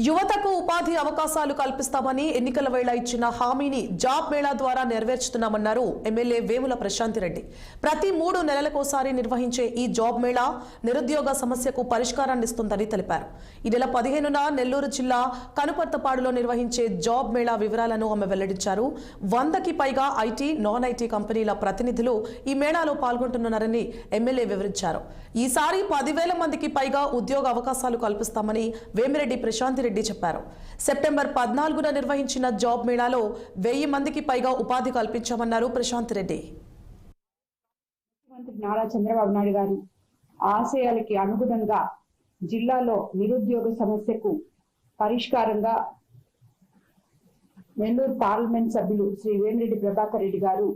యువతకు ఉపాధి అవకాశాలు కల్పిస్తామని ఎన్నికల వేళ ఇచ్చిన హామీని జాబ్ మేళా ద్వారా నెరవేర్చుతున్నామన్నారు ఎమ్మెల్యే వేముల ప్రశాంతి రెడ్డి. ప్రతి 3 నెలలకోసారి నిర్వహించే ఈ జాబ్ మేళా నిరుద్యోగ సమస్యకు పరిష్కారాన్ని ఇస్తుందని తెలిపారు. ఈ నెల 15న నెల్లూరు జిల్లా కనుపర్తపాడులో నిర్వహించే జాబ్ మేళా వివరాలను ఆమె వెల్లడించారు. 100కి పైగా ఐటీ, నాన్ ఐటీ కంపెనీల ప్రతినిధులు ఈ మేళాలో పాల్గొంటున్నారని ఎమ్మెల్యే వివరించారు. ఈసారి 10,000 మందికి పైగా ఉద్యోగ అవకాశాలు కల్పిస్తామని వేమిరెడ్డి ప్రశాంతి రెడ్డి చెప్పారు. సెప్టెంబర్ 14న నిర్వహించిన జాబ్ మేళాలో 1000 మందికి పైగా ఉపాధి కల్పించామన్నారు ప్రశాంతి రెడ్డి. ముఖ్యమంత్రి నారా చంద్రబాబు నాయుడు గారి ఆశయాలకి అనుగుణంగా జిల్లాలో నిరుద్యోగ సమస్యకు పరిష్కారంగా నెల్లూరు పార్లమెంట్ సభ్యులు శ్రీ వేమిరెడ్డి ప్రభాకర్ రెడ్డి గారు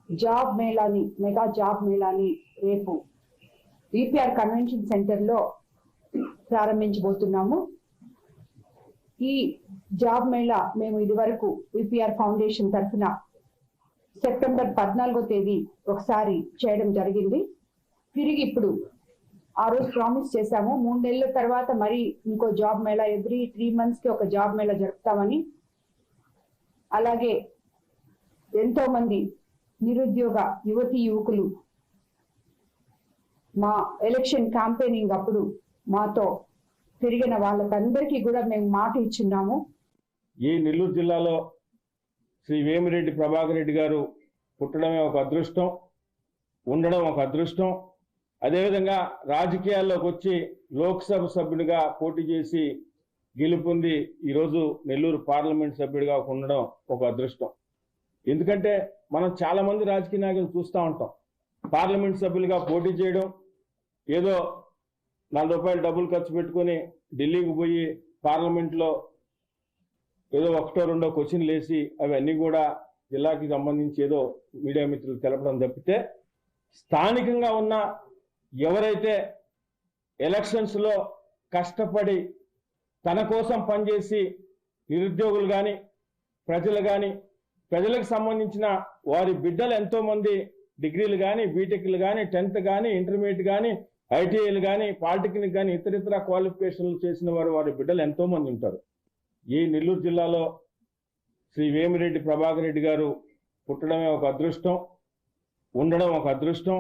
జాబ్ మేళాని, మెగా జాబ్ మేళాని రేపు విపిఆర్ కన్వెన్షన్ సెంటర్ లో ప్రారంభించబోతున్నాము. ఈ జాబ్ మేళా మేము ఇదివరకు విపిఆర్ ఫౌండేషన్ తరఫున సెప్టెంబర్ 14వ తేదీ ఒకసారి చేయడం జరిగింది. తిరిగి ఇప్పుడు ఆ రోజు ప్రామిస్ చేశాము, 3 నెలల తర్వాత మరి ఇంకో జాబ్ మేళా, ఎవ్రీ 3 months కి ఒక జాబ్ మేళా జరుపుతామని. అలాగే ఎంతో మంది నిరుద్యోగ యువతీ యువకులు మా ఎలక్షన్ క్యాంపెయినింగ్ అప్పుడు మాతో తిరిగిన వాళ్ళకందరికీ కూడా మేము మాట ఇచ్చున్నాము. ఈ నెల్లూరు జిల్లాలో శ్రీ వేమిరెడ్డి ప్రభాకర్ రెడ్డి గారు పుట్టడమే ఒక అదృష్టం, ఉండడం ఒక అదృష్టం. అదేవిధంగా రాజకీయాల్లోకి వచ్చి లోక్సభ సభ్యుడిగా పోటీ చేసి గెలుపొంది ఈరోజు నెల్లూరు పార్లమెంట్ సభ్యుడిగా ఉండడం ఒక అదృష్టం. ఎందుకంటే మనం చాలా మంది రాజకీయ నాయకులు చూస్తూ ఉంటాం, పార్లమెంట్ సభ్యులుగా పోటీ చేయడం, ఏదో ₹4 డబ్బులు ఖర్చు పెట్టుకుని ఢిల్లీకి పోయి పార్లమెంట్లో ఏదో 1-2 క్వశ్చన్లు వేసి అవన్నీ కూడా జిల్లాకి సంబంధించి ఏదో మీడియా మిత్రులు తెలపడం తప్పితే, స్థానికంగా ఉన్న ఎవరైతే ఎలక్షన్స్లో కష్టపడి తన కోసం పనిచేసి నిరుద్యోగులు కానీ, ప్రజలు కానీ, ప్రజలకు సంబంధించిన వారి బిడ్డలు ఎంతోమంది డిగ్రీలు కానీ, బీటెక్లు కానీ, 10th కానీ, ఇంటర్మీడియట్ కానీ, ఐటీఐలు కానీ, పాలిటెక్నిక్ కానీ, ఇతరితర క్వాలిఫికేషన్లు చేసిన వారి బిడ్డలు ఎంతో మంది ఉంటారు. ఈ నెల్లూరు జిల్లాలో శ్రీ వేమిరెడ్డి ప్రభాకర్ రెడ్డి గారు పుట్టడమే ఒక అదృష్టం, ఉండడం ఒక అదృష్టం.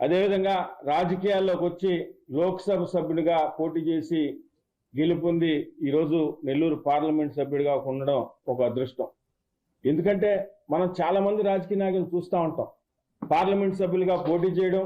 అదేవిధంగా రాజకీయాల్లోకి వచ్చి లోక్సభ సభ్యుడిగా పోటీ చేసి గెలుపొంది ఈరోజు నెల్లూరు పార్లమెంట్ సభ్యుడిగా ఉండడం ఒక అదృష్టం. ఎందుకంటే మనం చాలా మంది రాజకీయ నాయకులు చూస్తూ ఉంటాం, పార్లమెంట్ సభ్యులుగా పోటీ చేయడం,